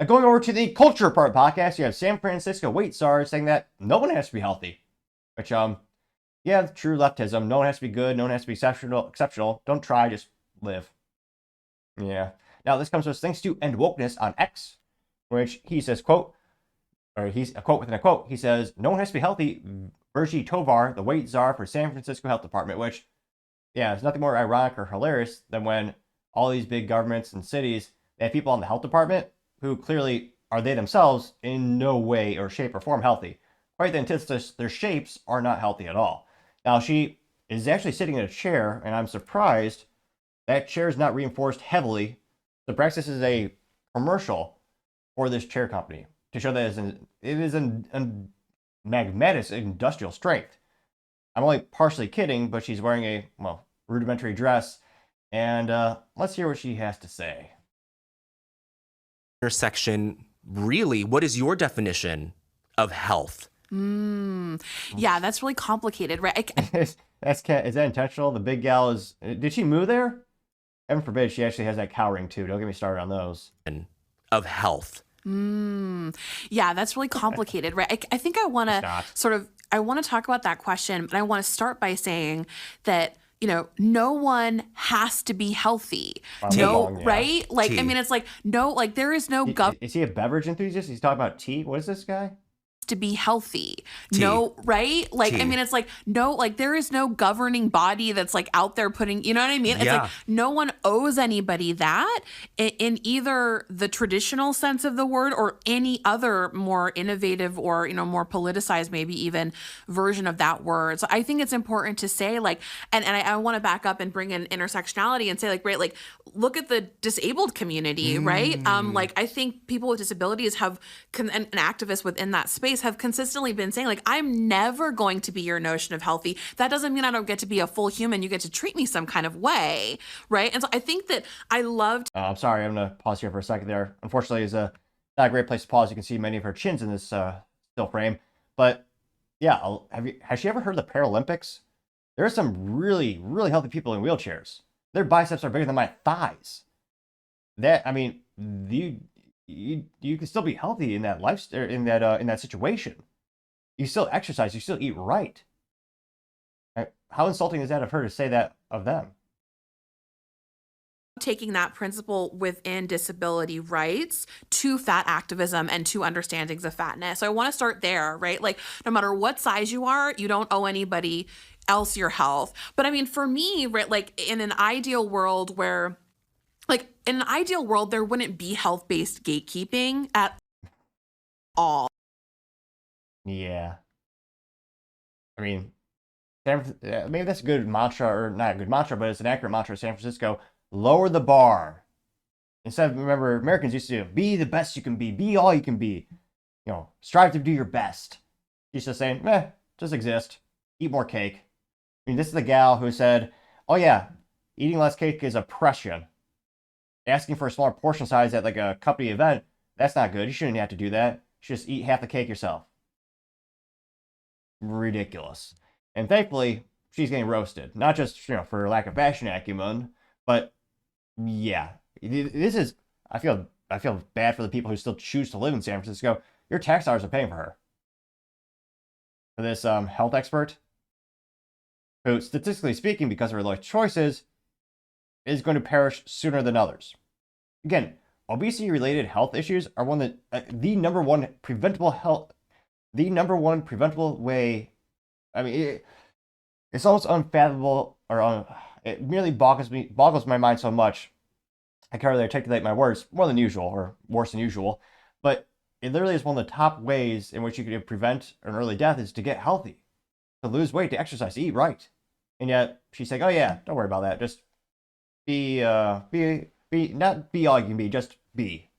Going over to the culture part podcast, you have San Francisco weight czar saying that no one has to be healthy. Which, yeah, true leftism. No one has to be good. No one has to be exceptional. Don't try, just live. Yeah. Now, this comes to us thanks to End Wokeness on X, which he says, quote, or he's a quote within a quote. He says, no one has to be healthy. Virgie Tovar, the weight czar for San Francisco Health Department, which, yeah, it's nothing more ironic or hilarious than when all these big governments and cities, they have people on the health department who clearly are they themselves in no way or shape or form healthy. Quite the antithesis, their shapes are not healthy at all. Now, she is actually sitting in a chair, and I'm surprised that chair is not reinforced heavily. The practice is a commercial for this chair company to show that it is an magnetic industrial strength. I'm only partially kidding, but she's wearing a, well, rudimentary dress. And let's hear what she has to say. Intersection, really, what is your definition of health? Yeah, that's really complicated, right? Is that intentional? The big gal is, did she move there? Heaven forbid she actually has that cow ring too. Don't get me started on those. Of health. Yeah, that's really complicated, right? I think I want to I want to talk about that question, but I want to start by saying that, you know, no one has to be healthy. Right? Like, tea. I mean, it's like, no, like there is no Is he a beverage enthusiast? He's talking about tea? What is this guy? To be healthy. Tea. No, right? Like, Tea. I mean, it's like, no, like there is no governing body that's like out there putting, you know what I mean? It's like no one owes anybody that in either the traditional sense of the word or any other more innovative or, you know, more politicized, maybe even version of that word. So I think it's important to say like, and I want to back up and bring in intersectionality and say like, right, like look at the disabled community, right? Like I think people with disabilities have, and activists within that space have consistently been saying like, I'm never going to be your notion of healthy. That doesn't mean I don't get to be a full human. You get to treat me some kind of way, right? And so I think that I loved. I'm sorry, I'm gonna pause here for a second there. Unfortunately, it's not a great place to pause. You can see many of her chins in this still frame. But yeah, has she ever heard of the Paralympics? There are some really, really healthy people in wheelchairs. Their biceps are bigger than my thighs. That, I mean, you can still be healthy in that in that situation. You still exercise, you still eat right. How insulting is that of her to say that of them? Taking that principle within disability rights to fat activism and to understandings of fatness. So I want to start there, right? Like no matter what size you are, you don't owe anybody else your health. But I mean, for me, right, like in an ideal world where there wouldn't be health-based gatekeeping at all. Yeah. I mean, maybe that's a good mantra, or not a good mantra, but it's an accurate mantra of San Francisco. Lower the bar. Instead of, remember, Americans used to be the best you can be all you can be. You know, strive to do your best. She's just saying, just exist. Eat more cake. I mean, this is the gal who said, oh yeah, eating less cake is oppression. Asking for a smaller portion size at like a company event, that's not good. You shouldn't have to do that. You should just eat half the cake yourself. Ridiculous. And thankfully, she's getting roasted. Not just, you know, for lack of fashion acumen, but yeah. This is, I feel bad for the people who still choose to live in San Francisco. Your tax dollars are paying for her. For this health expert, who statistically speaking, because of her life choices, is going to perish sooner than others. Again, obesity-related health issues are the number one preventable way. I mean, it's almost unfathomable, or it merely boggles my mind so much. I can't really articulate my words more than usual, or worse than usual. But it literally is one of the top ways in which you can prevent an early death is to get healthy, to lose weight, to exercise, to eat right. And yet she's like, oh yeah, don't worry about that. Just not be all you can be, just be.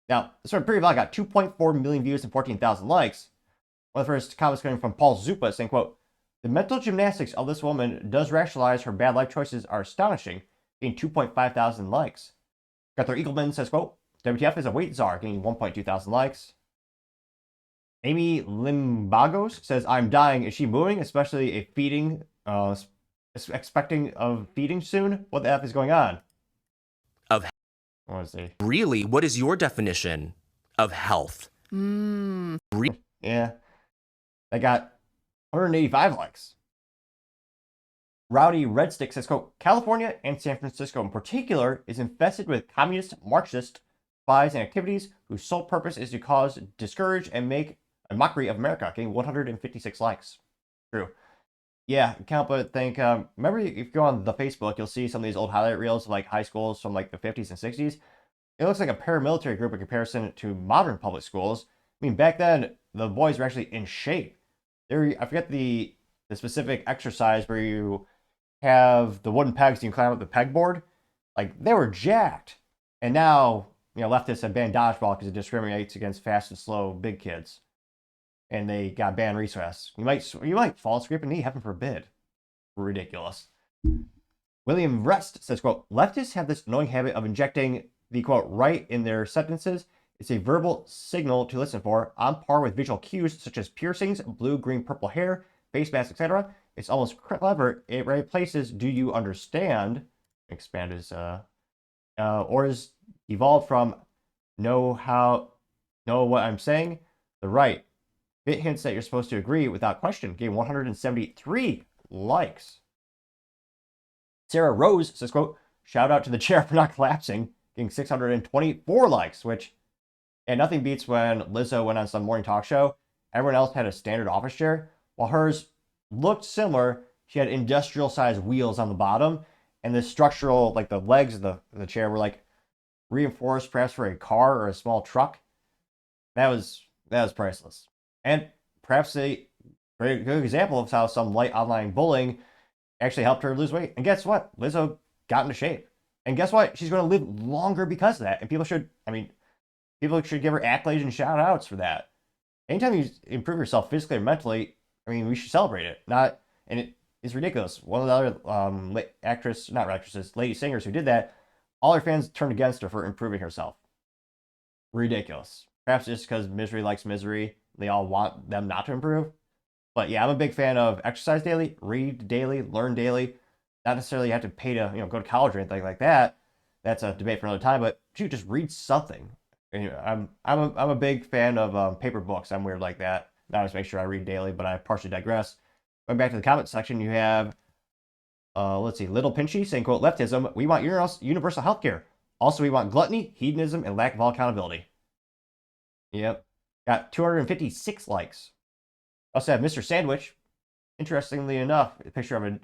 Now, this sort of period got 2.4 million views and 14,000 likes. One of the first comments coming from Paul Zupa saying, quote, the mental gymnastics of this woman does rationalize her bad life choices are astonishing, getting 2.5 thousand likes. Gunther Eagleman says, quote, WTF is a weight czar, getting 1.2 thousand likes. Amy Limbagos says, I'm dying. Is she moving? Especially a feeding, expecting of feeding soon? What the F is going on? What was he? Really, what is your definition of health? Yeah. They got 185 likes. Rowdy Redstick says, quote, California and San Francisco in particular is infested with communist, Marxist spies and activities whose sole purpose is to cause, discourage, and make a mockery of America, getting 156 likes. True. Yeah, can't but think, remember if you go on the Facebook, you'll see some of these old highlight reels of like high schools from like the 50s and 60s. It looks like a paramilitary group in comparison to modern public schools. I mean, back then, the boys were actually in shape. I forget the specific exercise where you have the wooden pegs and you climb up the pegboard. Like, they were jacked. And now, leftists have banned dodgeball because it discriminates against fast and slow big kids. And they got banned recess. You might fall, scrape a knee, heaven forbid. Ridiculous. William Rest says, quote, leftists have this annoying habit of injecting the, quote, right in their sentences. It's a verbal signal to listen for, on par with visual cues such as piercings, blue, green, purple hair, face masks, etc. It's almost clever. It replaces "Do you understand?" expand is or is evolved from know what I'm saying. The right bit hints that you're supposed to agree without question. Gave 173 likes. Sarah Rose says, quote, shout out to the chair for not collapsing, getting 624 likes, which, and nothing beats when Lizzo went on some morning talk show. Everyone else had a standard office chair, while hers looked similar. She had industrial-sized wheels on the bottom, and the structural, like the legs of the chair were like reinforced perhaps for a car or a small truck. That was priceless. And perhaps a very good example of how some light online bullying actually helped her lose weight. And guess what? Lizzo got into shape. And guess what? She's going to live longer because of that. And people should give her accolades and shout outs for that. Anytime you improve yourself physically or mentally, we should celebrate it. It's ridiculous. One of the other lady singers who did that, all her fans turned against her for improving herself. Ridiculous. Perhaps just because misery likes misery, they all want them not to improve. But yeah, I'm a big fan of exercise daily, read daily, learn daily. Not necessarily have to pay to go to college or anything like that. That's a debate for another time. But shoot, just read something. I'm a big fan of paper books. I'm weird like that. Not just make sure I read daily, but I partially digress. Going back to the comment section, you have let's see, Little Pinchy saying, quote, leftism, we want universal health care. Also, we want gluttony, hedonism, and lack of all accountability. Yep. Got 256 likes. Also have Mr. Sandwich. Interestingly enough,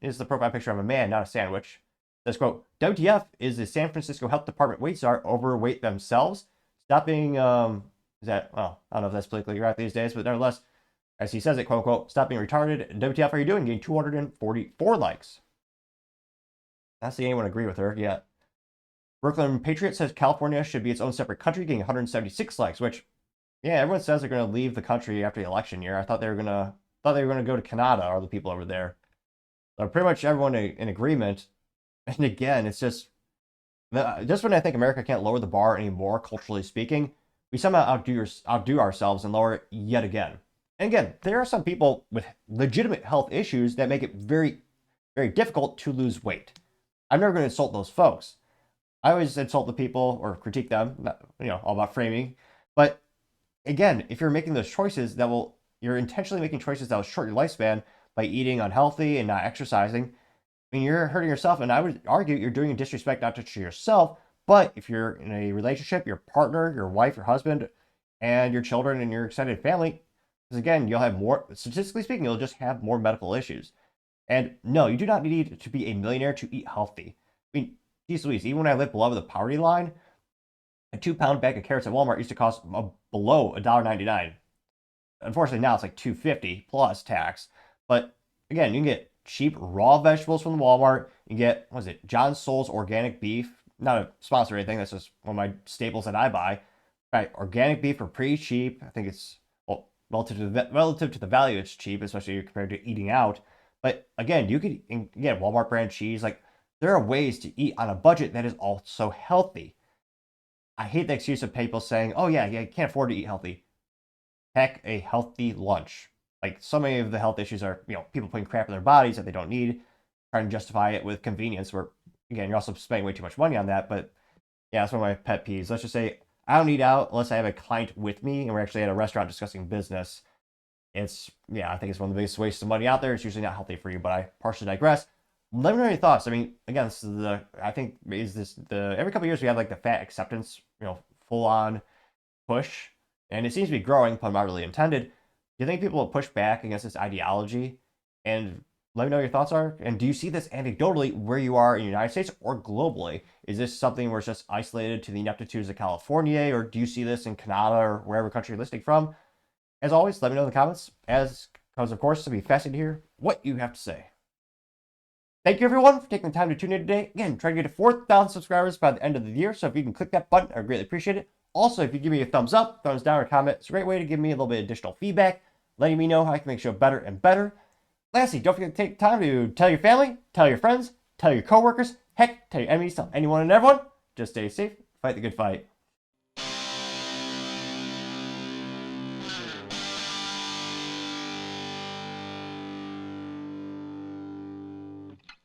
is the profile picture of a man, not a sandwich. Says, quote, WTF is the San Francisco Health Department wait star overweight themselves? Stop being, I don't know if that's politically correct these days, but nevertheless, as he says it, quote, unquote, stop being retarded. WTF are you doing? Getting 244 likes. Not seeing anyone agree with her yet. Brooklyn Patriot says California should be its own separate country, getting 176 likes, which, yeah, everyone says they're going to leave the country after the election year. I thought they were going to go to Canada, or the people over there. So pretty much everyone in agreement. And again, it's just when I think America can't lower the bar anymore, culturally speaking, we somehow outdo ourselves and lower it yet again. And again, there are some people with legitimate health issues that make it very, very difficult to lose weight. I'm never going to insult those folks. I always insult the people or critique them, all about framing. But again, if you're making those choices you're intentionally making choices that will shorten your lifespan by eating unhealthy and not exercising, you're hurting yourself. And I would argue you're doing a disrespect not just to yourself, but if you're in a relationship, your partner, your wife, your husband, and your children and your extended family, because again, you'll have more, statistically speaking, you'll just have more medical issues. And no, you do not need to be a millionaire to eat healthy. Geez Louise, even when I lived below the poverty line, a 2-pound bag of carrots at Walmart used to cost below $1.99. Unfortunately, now it's like $2.50 plus tax. But again, you can get cheap raw vegetables from Walmart. You get, John Soul's organic beef. Not a sponsor or anything. That's just one of my staples that I buy. Right, organic beef for pretty cheap. I think it's relative to the value, it's cheap, especially compared to eating out. But again, you could get Walmart brand cheese. Like, there are ways to eat on a budget that is also healthy. I hate the excuse of people saying, oh yeah, you can't afford to eat healthy. Heck, a healthy lunch. Like, so many of the health issues are, people putting crap in their bodies that they don't need, trying to justify it with convenience, where, again, you're also spending way too much money on that. But Yeah, that's one of my pet peeves. Let's just say I don't eat out unless I have a client with me and we're actually at a restaurant discussing business. I think it's one of the biggest wastes of money out there. It's usually not healthy for you, but I partially digress. Let me know your thoughts. I mean, again, every couple of years we have like the fat acceptance, full on push, and it seems to be growing, pun not really intended. Do you think people will push back against this ideology? And let me know your thoughts are. And do you see this anecdotally where you are in the United States or globally? Is this something where it's just isolated to the ineptitudes of California, or do you see this in Canada or wherever country you're listening from? As always, let me know in the comments, because of course, it'll be fascinating to hear what you have to say. Thank you, everyone, for taking the time to tune in today. Again, trying to get to 4,000 subscribers by the end of the year, so if you can click that button, I would greatly appreciate it. Also, if you give me a thumbs up, thumbs down, or comment, it's a great way to give me a little bit of additional feedback, letting me know how I can make the show better and better. Lastly, don't forget to take time to tell your family, tell your friends, tell your coworkers, heck, tell your enemies, tell anyone and everyone. Just stay safe, fight the good fight.